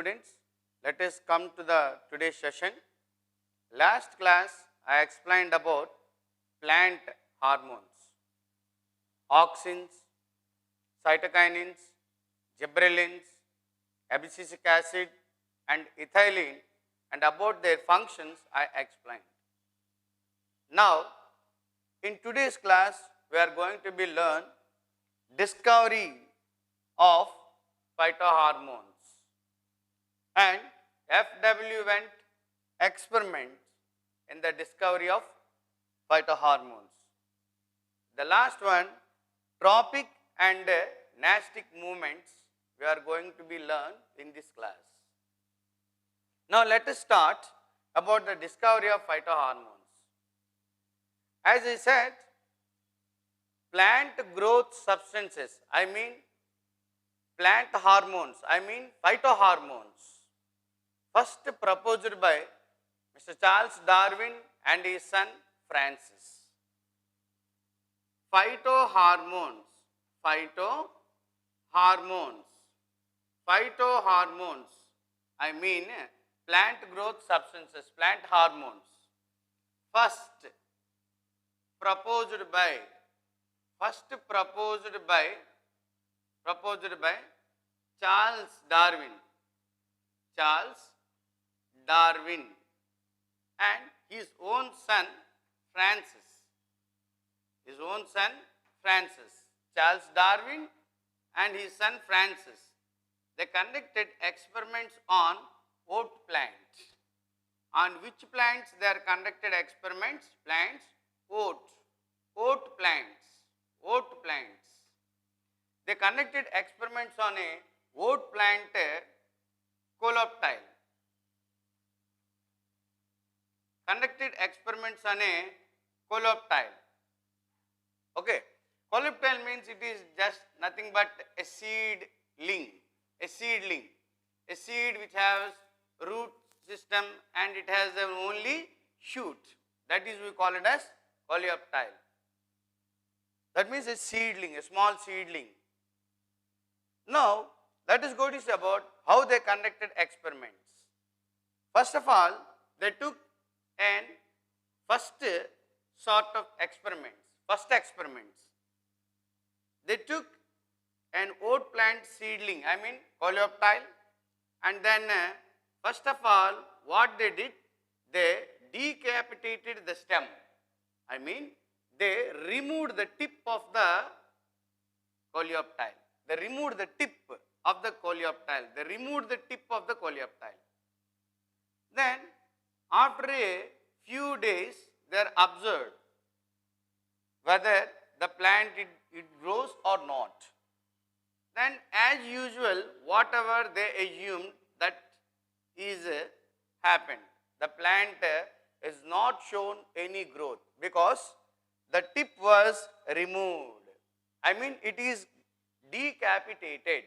students, let us come to the today's session. Last class I explained about plant hormones, auxins, cytokinins, gibberellins, abscisic acid and ethylene, and about their functions I explained. Now in today's class we are going to be learn discovery of phytohormones and F.W. Went experiments in the discovery of phytohormones. The last one, tropic and nastic movements, we are going to be learned in this class. Now let us start about the discovery of phytohormones. As I said, plant growth substances, I mean plant hormones, I mean phytohormones, first proposed by Mr. Charles Darwin and his son Francis. Phytohormones, I mean plant growth substances, plant hormones, first proposed by Charles Darwin and his own son Francis. Charles Darwin and his son Francis, they conducted experiments on oat plants. On which plants they are conducted experiments? Plants, oat plants. They conducted experiments on a oat plant coloptile. Okay, coloptile means it is just nothing but a seedling, a seed which has root system and it has only shoot. That is, we call it as coleoptile. That means a seedling, a small seedling. Now let us go to see about how they conducted experiments. First of all, they took an first experiments. They took an oat plant seedling, I mean coleoptile, and then first of all what they did, they decapitated the stem. I mean they removed the tip of the coleoptile. Then after a few days they are observed whether the plant it grows or not. Then as usual, whatever they assumed that is happened. The plant is not shown any growth because the tip was removed. I mean it is decapitated.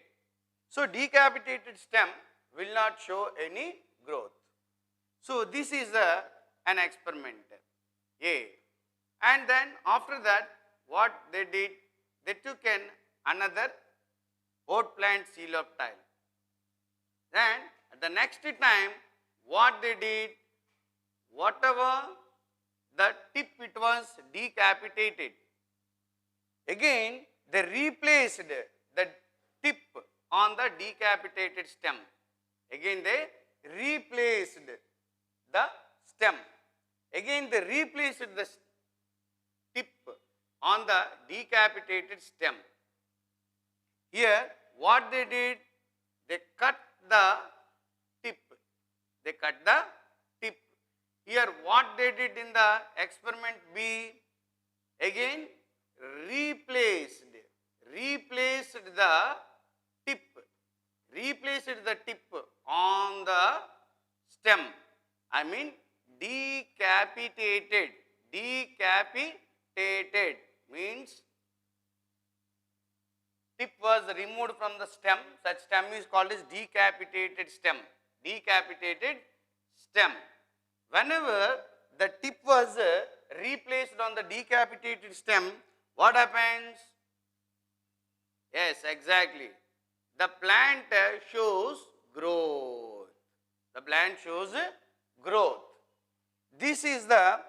So decapitated stem will not show any growth. So this is an experiment A. And then after that what they did, they took another oat plant coleoptile. Then at the next time what they did, whatever the tip it was decapitated, again they replaced the tip on the decapitated stem. Again they replaced the stem. Again they replaced the tip on the decapitated stem. Here what they did, they cut the tip. Here what they did in the experiment B, again replaced the tip on the stem. I mean decapitated means tip was removed from the stem. Such stem is called as decapitated stem. Whenever the tip was replaced on the decapitated stem, what happens? Yes, exactly. The plant shows growth. The plant shows growth. This is the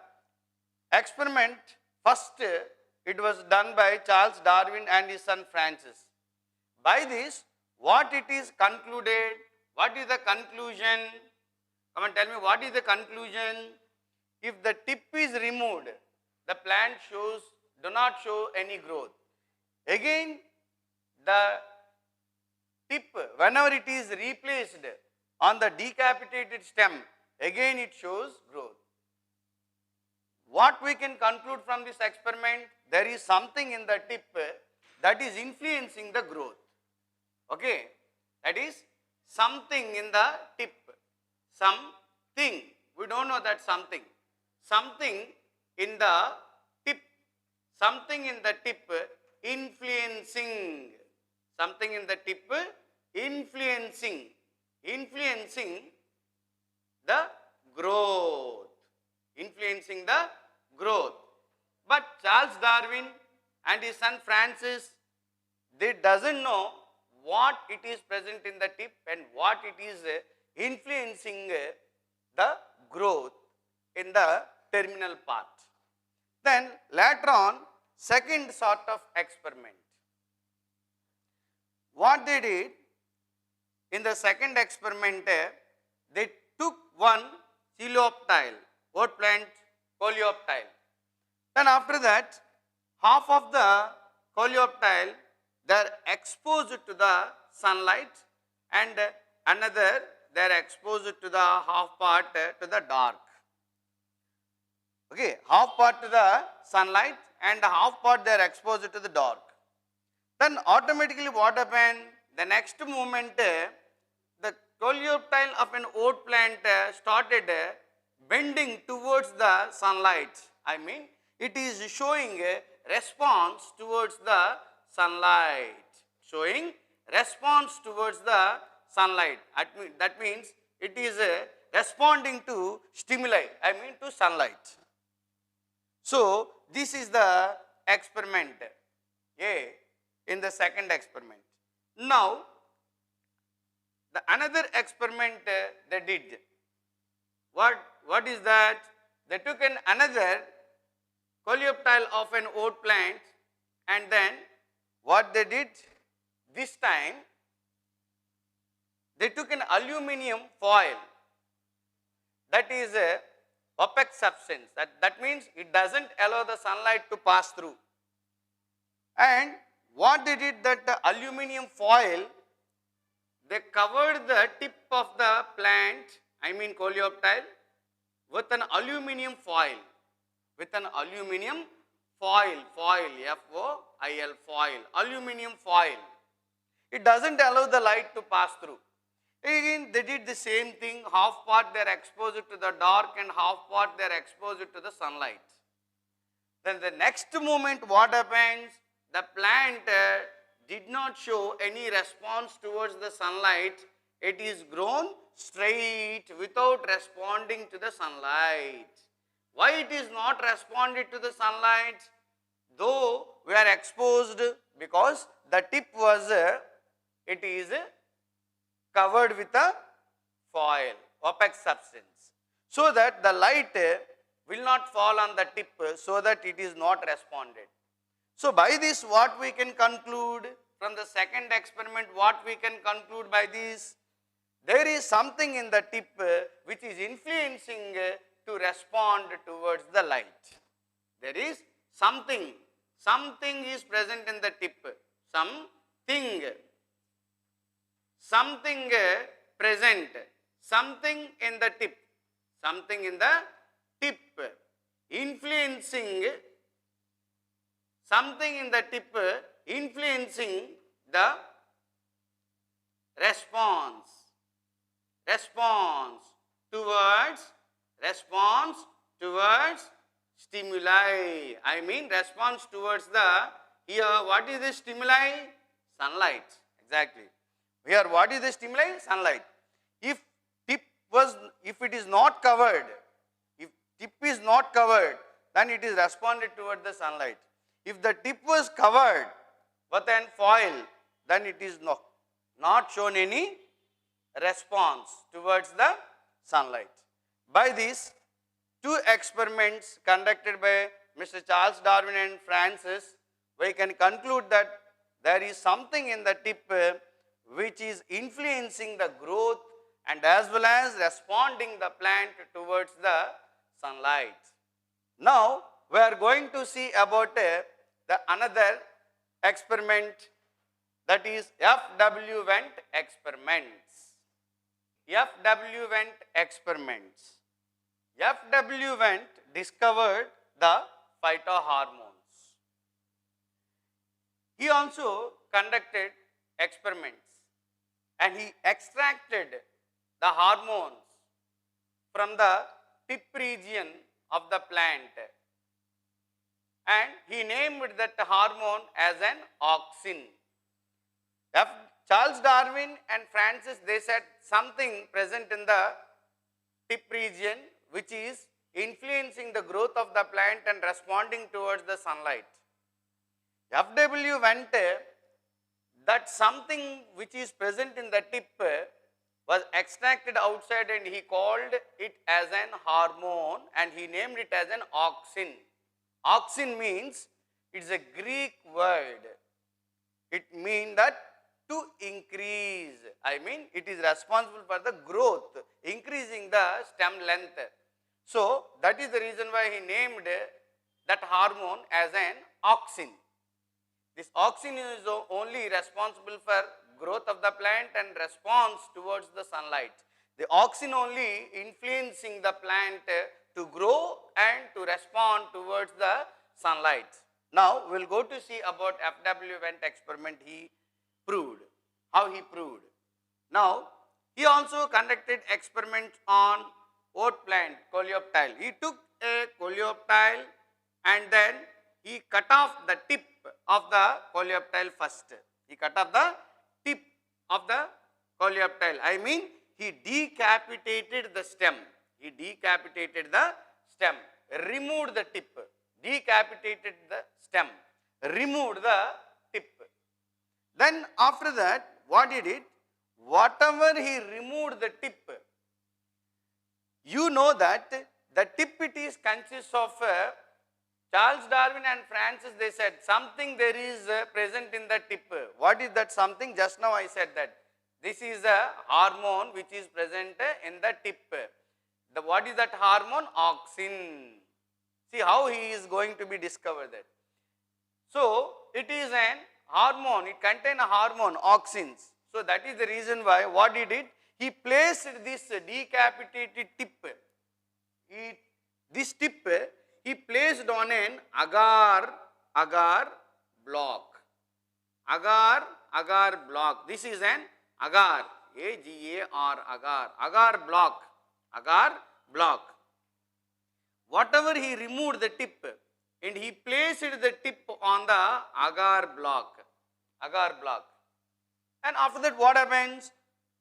experiment. First, it was done by Charles Darwin and his son Francis. By this, what it is concluded? What is the conclusion? Come and tell me, what is the conclusion? If the tip is removed, the plant do not show any growth. Again, the tip, whenever it is replaced on the decapitated stem, again it shows growth. What we can conclude from this experiment? There is something in the tip that is influencing the growth. Okay, that is something in the tip. Something, we don't know that something. Something in the tip. Something in the tip influencing. Something in the tip influencing the growth. Influencing the growth. But Charles Darwin and his son Francis, they doesn't know what it is present in the tip and what it is influencing the growth in the terminal part. Then later on, second sort of experiment. What they did in the second experiment, they took one coleoptile, oat plant coleoptile. Then after that, half of the coleoptile, they are exposed to the sunlight, and another they are exposed to the half part to the dark. Okay, half part to the sunlight and half part they are exposed to the dark. Then automatically what happened? The next moment, the coleoptile of an oat plant started bending towards the sunlight. I mean, it is showing a response towards the sunlight. Showing response towards the sunlight. That means it is responding to stimuli, I mean to sunlight. So, this is the experiment A in the second experiment. Now, the another experiment they did. What is that? They took another coleoptile of an oat plant, and then what they did this time, they took an aluminum foil, that is a opaque substance, that means it doesn't allow the sunlight to pass through. And what they did, that the aluminum foil, they covered the tip of the plant, I mean coleoptile, with an aluminum foil. With an aluminum foil, F-O-I-L, foil, aluminum foil. It doesn't allow the light to pass through. Again, they did the same thing, half part they are exposed to the dark and half part they are exposed to the sunlight. Then the next moment what happens? The plant did not show any response towards the sunlight. It is grown straight without responding to the sunlight. Why it is not responded to the sunlight? Though we are exposed, because the tip was, it is covered with a foil, opaque substance, so that the light will not fall on the tip, so that it is not responded. So by this what we can conclude from the second experiment, what we can conclude by this? There is something in the tip which is influencing to respond towards the light. There is something is present in the tip, something present, something in the tip, influencing, something in the tip influencing the response towards stimuli. I mean response towards the, here what is the stimuli? Sunlight, exactly. Here what is the stimuli? Sunlight. If it is not covered, if tip is not covered, then it is responded toward the sunlight. If the tip was covered with an foil, then it is not shown any response towards the sunlight. By these two experiments conducted by Mr. Charles Darwin and Francis, we can conclude that there is something in the tip which is influencing the growth and as well as responding the plant towards the sunlight. Now we are going to see about the another experiment, that is F.W. Went experiments. F.W. Went experiments. F.W. Went discovered the phytohormones. He also conducted experiments and he extracted the hormones from the tip region of the plant, and he named that hormone as an auxin. Charles Darwin and Francis, they said something present in the tip region which is influencing the growth of the plant and responding towards the sunlight. F.W. Went, that something which is present in the tip was extracted outside and he called it as an hormone and he named it as an auxin. Auxin means, it is a Greek word. It means that to increase, I mean it is responsible for the growth, increasing the stem length. So that is the reason why he named that hormone as an auxin. This auxin is only responsible for growth of the plant and response towards the sunlight. The auxin only influencing the plant to grow and to respond towards the sunlight. Now we will go to see about F.W. Went experiment he proved, how he proved. Now he also conducted experiments on oat plant, coleoptile. He took a coleoptile and then he cut off the tip of the coleoptile first. He cut off the tip of the coleoptile. I mean he decapitated the stem. He decapitated the stem, removed the tip, decapitated the stem, removed the tip. Then after that, what he did? Whatever he removed the tip, you know that the tip it is consists of Charles Darwin and Francis, they said something there is present in the tip. What is that something? Just now I said that this is a hormone which is present in the tip. What is that hormone? Auxin. See how he is going to be discovered that. So it is an hormone, it contains a hormone, auxins. So that is the reason why what he did, he placed this decapitated tip, this tip he placed on an agar block. Agar block. This is an agar, A-G-A-R, agar block. Whatever he removed the tip and he placed the tip on the agar block. And after that what happens?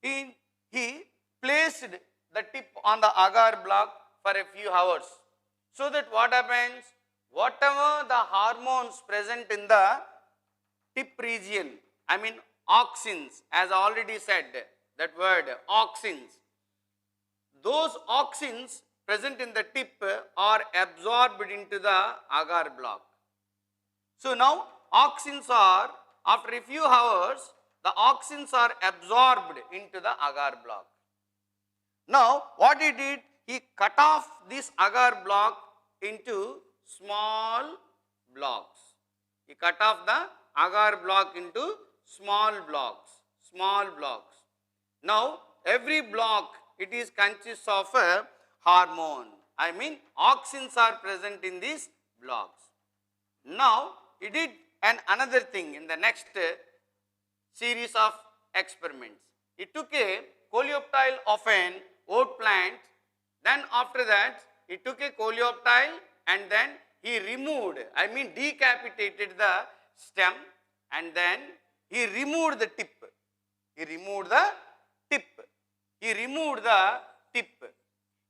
He placed the tip on the agar block for a few hours. So that what happens? Whatever the hormones present in the tip region, I mean auxins, as I already said, that word auxins, those auxins present in the tip are absorbed into the agar block. So now auxins are, after a few hours, the auxins are absorbed into the agar block. Now what he did, he cut off this agar block into small blocks. He cut off the agar block into small blocks. Now every block it is consists of a hormone. I mean auxins are present in these blocks. Now he did another thing in the next series of experiments. He took a coleoptile of an oat plant, then after that he took a coleoptile and then he removed, I mean decapitated the stem and then he removed the tip.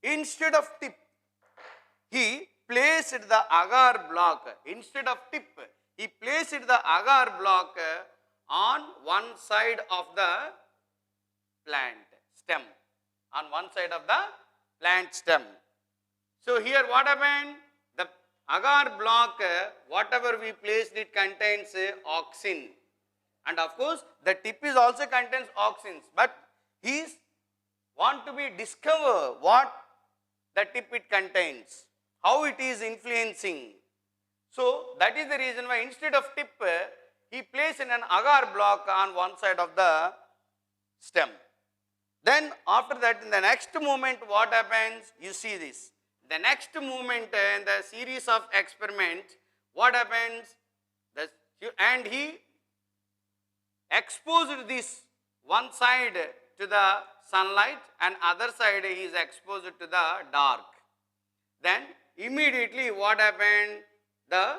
Instead of tip, he placed the agar block. Instead of tip, he placed the agar block on one side of the plant stem, on one side of the plant stem. So here what happened? The agar block, whatever we placed, it contains auxin. And of course, the tip is also contains auxins, but he want to be discover what the tip it contains, how it is influencing. So that is the reason why instead of tip, he placed in an agar block on one side of the stem. Then after that, in the next movement, what happens? You see this. The next movement in the series of experiment, what happens? And he exposed this one side to the sunlight and other side he is exposed to the dark. Then immediately what happened? The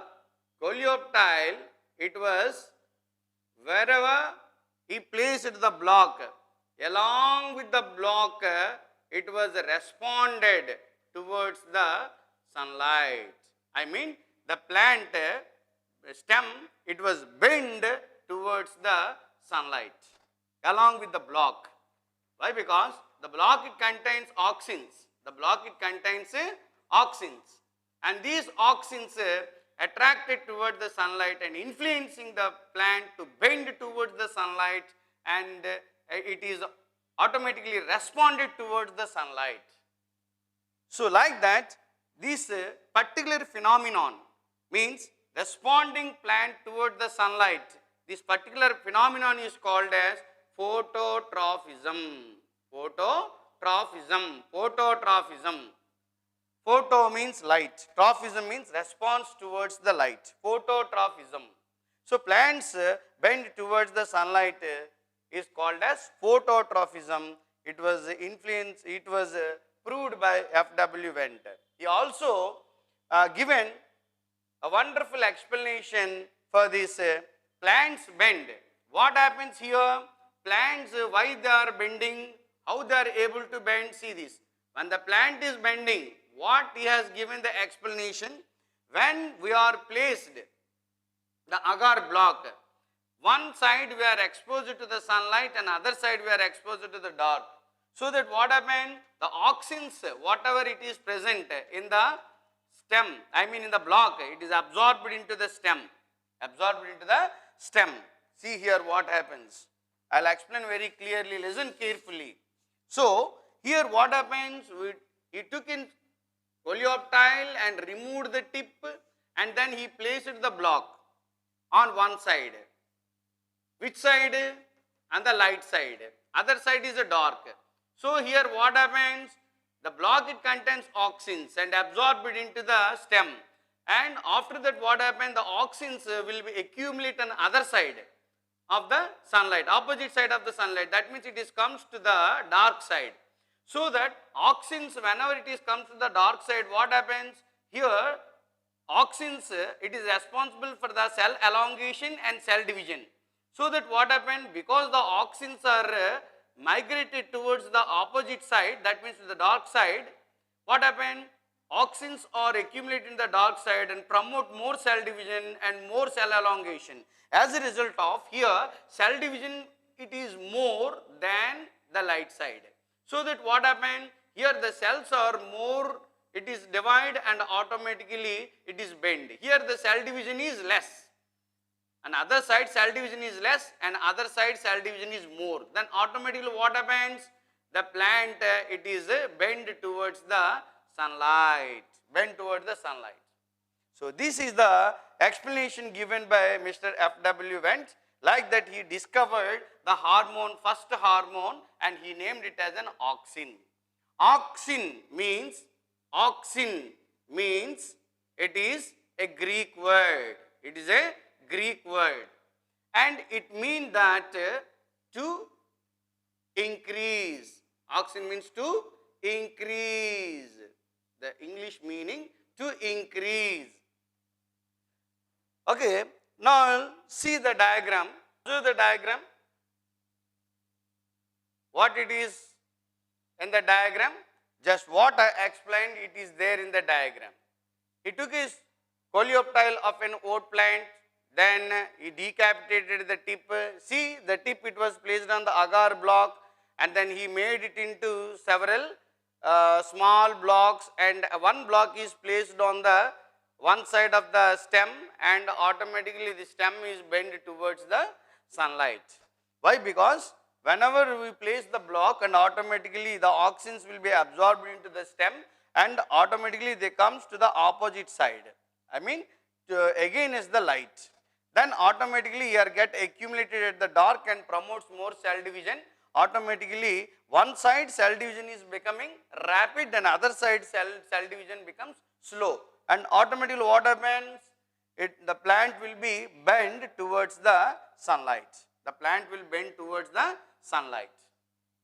coleoptile, it was wherever he placed the block, along with the block, it was responded towards the sunlight. I mean, the plant stem, it was bent towards the sunlight along with the block. Why? Because the block it contains auxins. The block it contains auxins, and these auxins attracted towards the sunlight and influencing the plant to bend towards the sunlight, and it is automatically responded towards the sunlight. So like that, this particular phenomenon means responding plant towards the sunlight. This particular phenomenon is called as phototrophism. Phototrophism. Phototrophism. Photo means light. Trophism means response towards the light. Phototrophism. So plants bend towards the sunlight is called as phototrophism. It was influenced. It was proved by F.W. Wendt. He also given a wonderful explanation for this plants bend. What happens here? Plants, why they are bending, how they are able to bend? See this. When the plant is bending, what he has given the explanation, when we are placed the agar block, one side we are exposed to the sunlight and other side we are exposed to the dark. So that what happened? The auxins, whatever it is present in the stem, I mean in the block, it is absorbed into the stem. Absorbed into the stem. See here what happens. I will explain very clearly, listen carefully. So here what happens? He took in coleoptile and removed the tip, and then he placed the block on one side. Which side? On the light side. Other side is a dark. So here what happens? The block it contains auxins and absorbed into the stem. And after that what happens? The auxins will be accumulate on other side of the sunlight, opposite side of the sunlight. That means it is comes to the dark side. So that auxins, whenever it is comes to the dark side, what happens? Here auxins, it is responsible for the cell elongation and cell division. So that what happened? Because the auxins are migrated towards the opposite side, that means to the dark side, what happened? Auxins are accumulated in the dark side and promote more cell division and more cell elongation. As a result of here, cell division it is more than the light side. So that what happened? Here the cells are more, it is divided and automatically it is bent. Here the cell division is less. And other side cell division is less and other side cell division is more. Then automatically what happens? The plant it is bent towards the sunlight. Bent towards the sunlight. So this is the explanation given by Mr. F.W. Wendt. Like that he discovered the hormone, first hormone, and he named it as an auxin. Auxin means it is a Greek word. It is a Greek word, and it means that to increase. Auxin means to increase. The English meaning to increase. Okay, now see the diagram. Do the diagram. What it is in the diagram? Just what I explained, it is there in the diagram. He took his coleoptile of an oat plant. Then he decapitated the tip. See the tip, it was placed on the agar block, and then he made it into several small blocks, and one block is placed on the one side of the stem, and automatically the stem is bent towards the sunlight. Why? Because whenever we place the block, and automatically the oxygens will be absorbed into the stem, and automatically they comes to the opposite side, I mean again is the light. Then automatically here get accumulated at the dark and promotes more cell division. Automatically one side cell division is becoming rapid and other side cell division becomes slow, and automatically what happens? The plant will be bent towards the sunlight. The plant will bend towards the sunlight.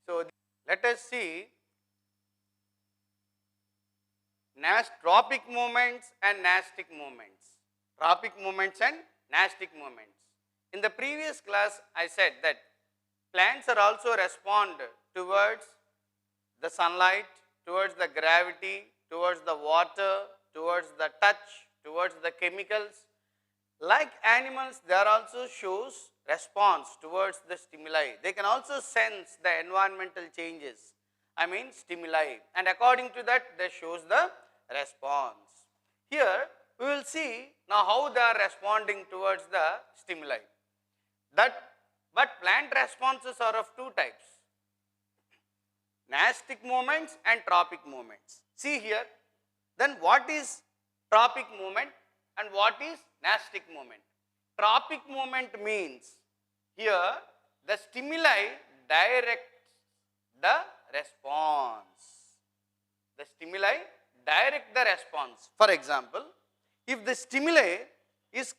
So let us see tropic movements and nastic movements. Tropic movements and nastic movements. In the previous class I said that plants are also respond towards the sunlight, towards the gravity, towards the water, towards the touch, towards the chemicals. Like animals, they are also shows response towards the stimuli. They can also sense the environmental changes, I mean stimuli, and according to that they shows the response. Here we will see now how they are responding towards the stimuli. But plant responses are of two types: nastic movements and tropic movements. See here, then what is tropic movement and what is nastic movement? Tropic movement means here the stimuli directs the response. The stimuli direct the response. For example, if the stimuli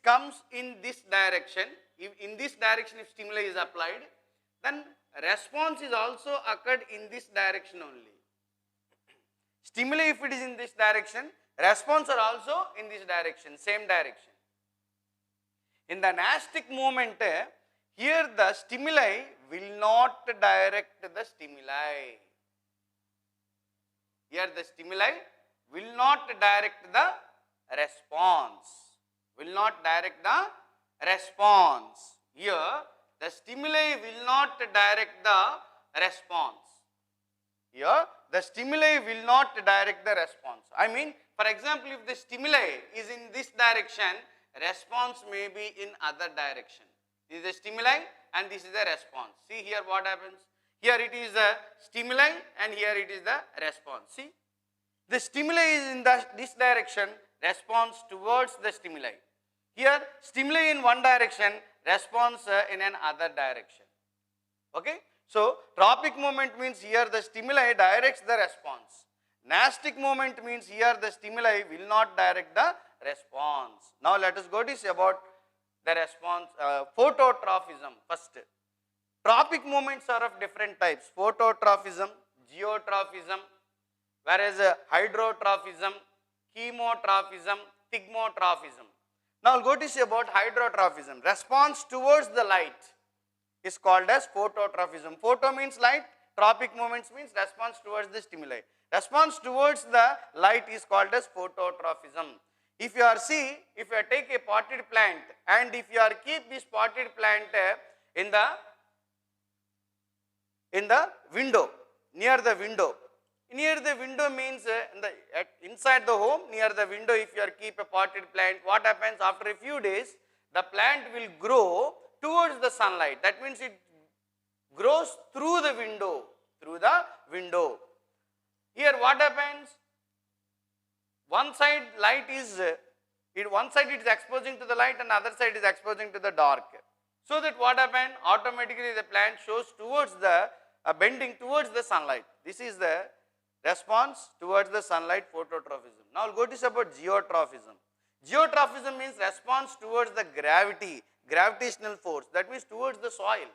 comes in this direction, if in this direction if stimuli is applied, then response is also occurred in this direction only. Stimuli if it is in this direction, response are also in this direction, same direction. In the nastic movement, here the stimuli will not direct the stimuli. Here the stimuli will not direct the response. Will not direct the response. Here the stimuli will not direct the response. Here the stimuli will not direct the response. I mean, for example, if the stimuli is in this direction, response may be in other direction. This is the stimuli and this is the response. See here what happens. Here it is the stimuli and here it is the response. See, the stimuli is in this direction, response towards the stimuli. Here stimuli in one direction, response in another direction. Okay. So tropic movement means here the stimuli directs the response. Nastic movement means here the stimuli will not direct the response. Now let us go to see about the response, phototrophism first. Tropic movements are of different types: phototrophism, geotrophism, whereas hydrotrophism, chemotrophism, thigmotrophism. Now go to see about hydrotrophism. Response towards the light is called as phototrophism. Photo means light, tropic movements means response towards the stimuli. Response towards the light is called as phototrophism. If you take a potted plant and if you keep this potted plant in the window, near the window means inside the home, near the window, if you keep a potted plant, what happens after a few days? The plant will grow towards the sunlight. That means it grows through the window, Here what happens? One side it is exposing to the light and other side is exposing to the dark. So that what happens? Automatically the plant shows towards the bending towards the sunlight. This is the response towards the sunlight, phototrophism. Now go to see about geotrophism. Geotrophism means response towards the gravitational force, that means towards the soil.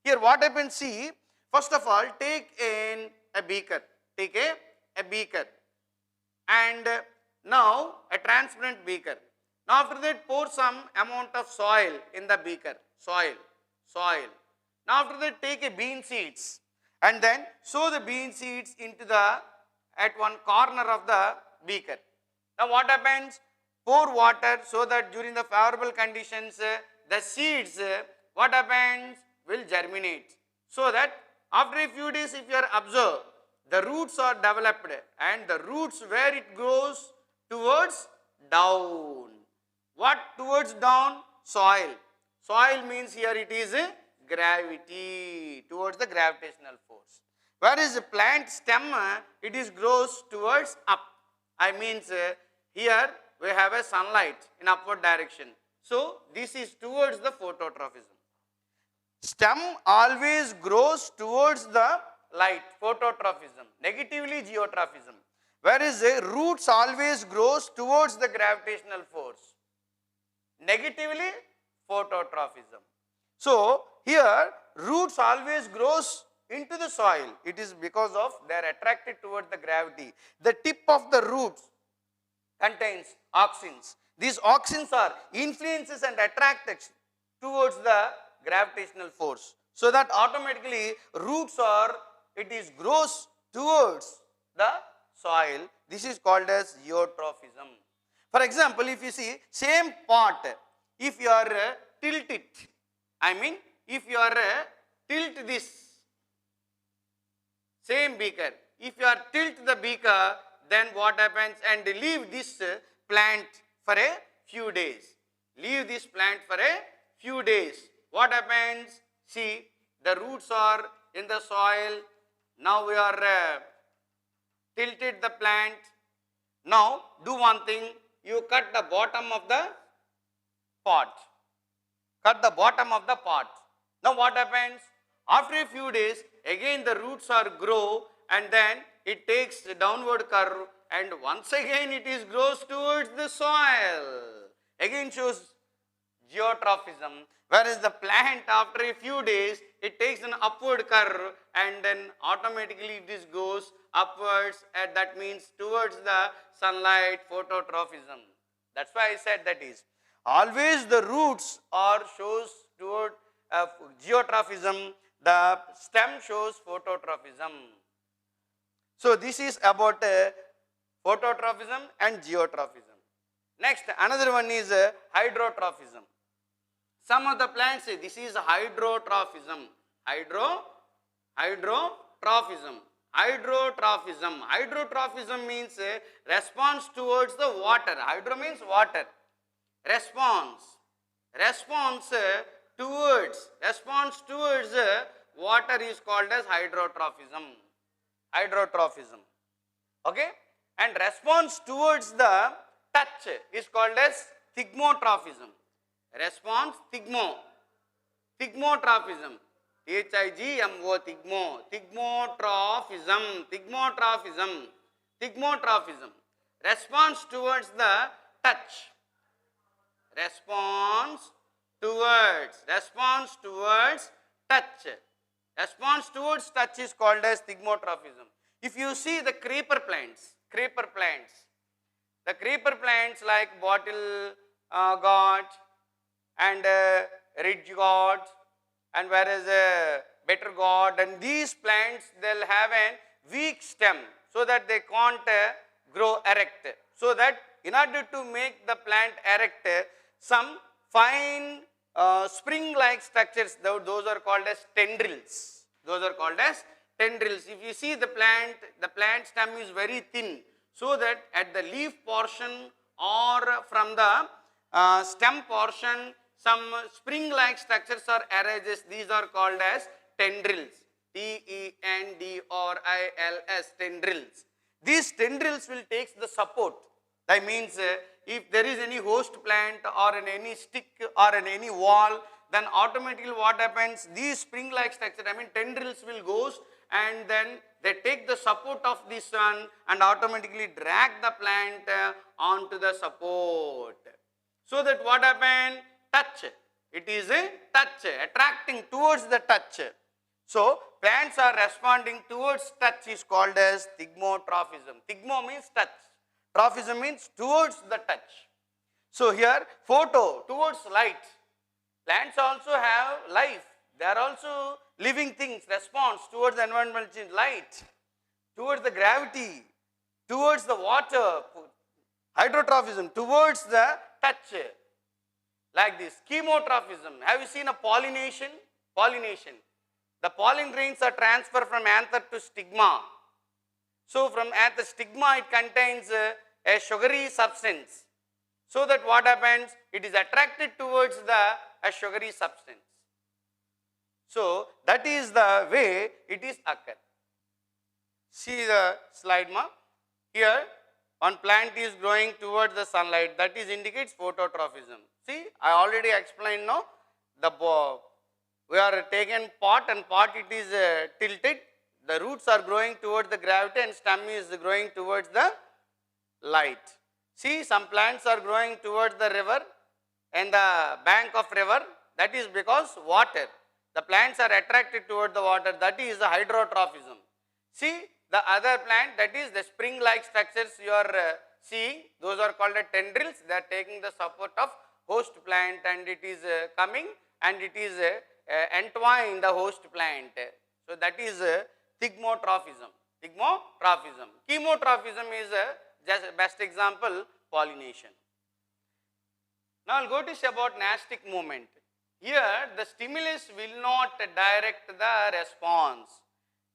Here what happens? See, first of all, take a beaker, and now a transparent beaker. Now after that pour some amount of soil in the beaker, soil. Now after that take a bean seeds and then sow the bean seeds at one corner of the beaker. Now what happens? Pour water so that during the favorable conditions the seeds what happens? Will germinate, so that After a few days, if you are observed, the roots are developed and the roots where it grows towards down. What towards down? Soil. Soil means here it is a gravity, towards the gravitational force. Whereas the plant stem, it is grows towards up. I means here we have a sunlight in upward direction. So this is towards the phototrophism. Stem always grows towards the light, phototrophism. Negatively, geotrophism. Whereas the roots always grows towards the gravitational force. Negatively, phototrophism. So here roots always grows into the soil. It is because of they are attracted towards the gravity. The tip of the roots contains auxins. These auxins are influences and attracted towards the gravitational force. So that automatically roots are, it is grows towards the soil. This is called as geotrophism. For example, if you see same pot, if you are tilt it, I mean if you are tilt this same beaker, if you are tilt the beaker, then what happens, and leave this plant for a few days. Leave this plant for a few days. What happens? See, the roots are in the soil. Now we are tilted the plant. Now do one thing, you cut the bottom of the pot. Cut the bottom of the pot. Now what happens? After a few days, again the roots are grow and then it takes a downward curve and once again it is grows towards the soil. Again shows geotrophism. Whereas the plant after a few days, it takes an upward curve and then automatically this goes upwards, and that means towards the sunlight, phototrophism. That's why I said that is. Always the roots are shows toward geotrophism, the stem shows phototrophism. So this is about phototrophism and geotrophism. Next, another one is hydrotrophism. Some of the plants say this is hydrotrophism. Hydrotrophism. Hydrotrophism means response towards the water. Hydro means water. Response towards water is called as hydrotrophism. Okay? And response towards the touch is called as thigmotrophism. Response thigmotrophism. Thigmo, thigmotrophism. Response towards the touch. Response towards touch. Response towards touch is called as thigmotrophism. If you see the creeper plants like bottle gourd and ridge gourd and whereas better gourd, and these plants they'll have a weak stem so that they can't grow erect. So that in order to make the plant erect, some fine spring-like structures, those are called as tendrils. If you see the plant stem is very thin, so that at the leaf portion or from the stem portion, some spring-like structures are arises. These are called as tendrils. Tendrils, tendrils. These tendrils will take the support. That means if there is any host plant or in any stick or in any wall, then automatically what happens? These spring-like structure, tendrils will goes and then they take the support of this one and automatically drag the plant onto the support. So that what happen? Touch. It is a touch, attracting towards the touch. So plants are responding towards touch is called as thigmotrophism. Thigmo means touch. Trophism means towards the touch. So here photo, towards light. Plants also have life. They are also living things, response towards the environmental change, light, towards the gravity, towards the water. Hydrotrophism, towards the touch. Like this. Chemotrophism. Have you seen a pollination? The pollen grains are transferred from anther to stigma. So from at the stigma it contains a sugary substance. So that what happens? It is attracted towards a sugary substance. So that is the way it is occur. See the slide ma. Here one plant is growing towards the sunlight, that is indicates phototrophism. See, I already explained now, we are taken pot and pot it is tilted, the roots are growing towards the gravity and stem is growing towards the light. See, some plants are growing towards the river and the bank of river, that is because water. The plants are attracted toward the water, that is the hydrotrophism. See, the other plant, that is the spring-like structures you are seeing, those are called tendrils. They are taking the support of host plant and it is coming and it is entwined the host plant. So that is thigmotrophism. Thigmotrophism. Chemotrophism is just best example, pollination. Now I will go to say about nastic movement. Here the stimulus will not direct the response.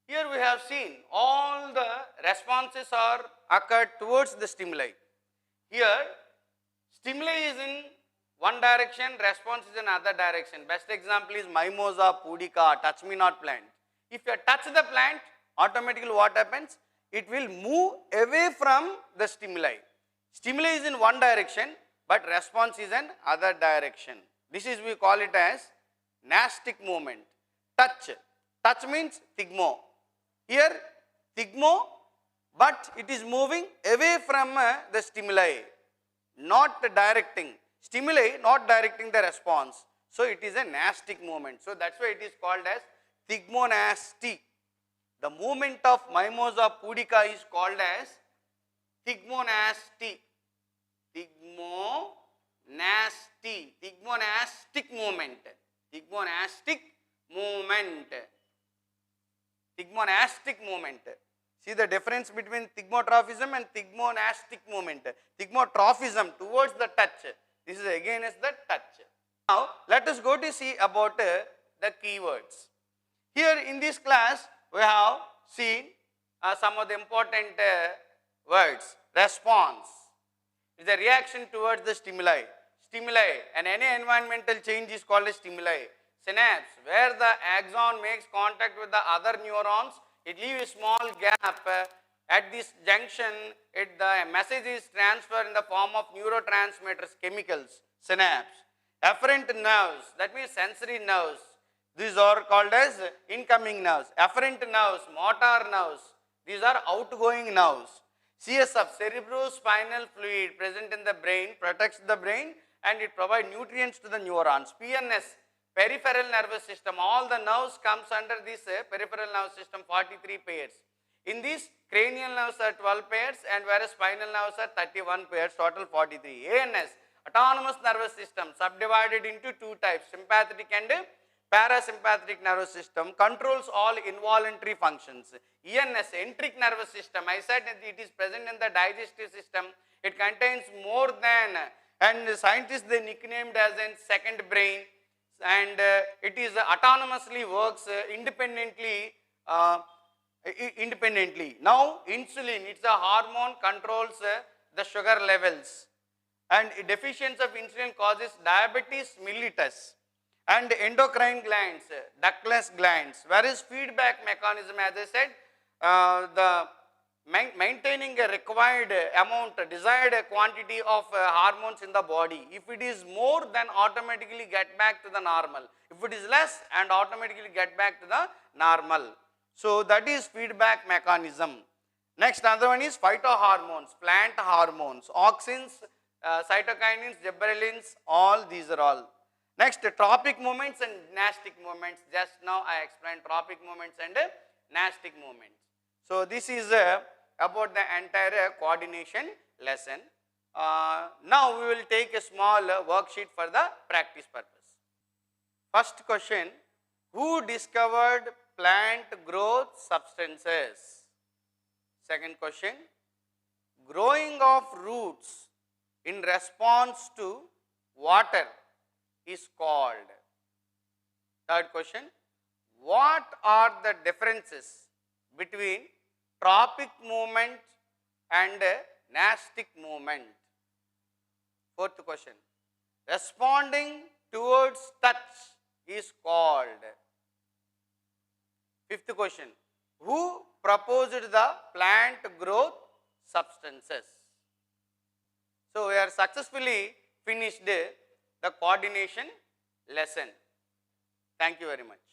Here we have seen all the responses are occurred towards the stimuli. Here stimuli is in one direction, response is in another direction. Best example is Mimosa pudica, touch me not plant. If you touch the plant, automatically what happens? It will move away from the stimuli. Stimuli is in one direction, but response is in other direction. This is we call it as nastic movement. Touch. Touch means thigmo. Here thigmo, but it is moving away from the stimuli, not directing. Stimuli not directing the response. So it is a nastic movement. So that's why it is called as thigmonasty. The movement of Mimosa pudica is called as thigmonasty. Thigmonasty. Thigmonastic movement. Thigmonastic movement. Thigmonastic movement. See the difference between thigmotrophism and thigmonastic movement. Thigmotrophism towards the touch. This is against the touch. Now let us go to see about the keywords. Here in this class we have seen some of the important words. Response is a reaction towards the stimuli. Stimuli and any environmental change is called a stimuli. Synapse, where the axon makes contact with the other neurons, it leaves a small gap. At this junction, the message is transferred in the form of neurotransmitters, chemicals, synapse. Afferent nerves, that means sensory nerves. These are called as incoming nerves. Afferent nerves, motor nerves, these are outgoing nerves. CSF, cerebrospinal fluid present in the brain, protects the brain and it provides nutrients to the neurons. PNS, peripheral nervous system, all the nerves comes under this peripheral nervous system, 43 pairs. In this, cranial nerves are 12 pairs and whereas spinal nerves are 31 pairs, total 43. ANS, autonomous nervous system, subdivided into two types, sympathetic and parasympathetic nervous system, controls all involuntary functions. ENS, enteric nervous system, I said that it is present in the digestive system, it contains more than, and scientists they nicknamed as a second brain, and it is autonomously works independently. Now insulin, it's a hormone, controls the sugar levels, and deficiency of insulin causes diabetes mellitus. And endocrine glands, ductless glands, whereas feedback mechanism, as I said, maintaining a required amount, desired quantity of hormones in the body. If it is more, then automatically get back to the normal. If it is less, and automatically get back to the normal. So that is feedback mechanism. Next, another one is phytohormones, plant hormones, auxins, cytokinins, gibberellins, all these are all. Next, tropic movements and nastic movements. Just now I explained tropic movements and nastic movements. So this is about the entire coordination lesson. Now we will take a small worksheet for the practice purpose. First question, who discovered plant growth substances? Second question, growing of roots in response to water is called. Third question, what are the differences between tropic movement and nastic movement? Fourth question, responding towards touch is called. Fifth question, who proposed the plant growth substances? So, we are successfully finished the coordination lesson. Thank you very much.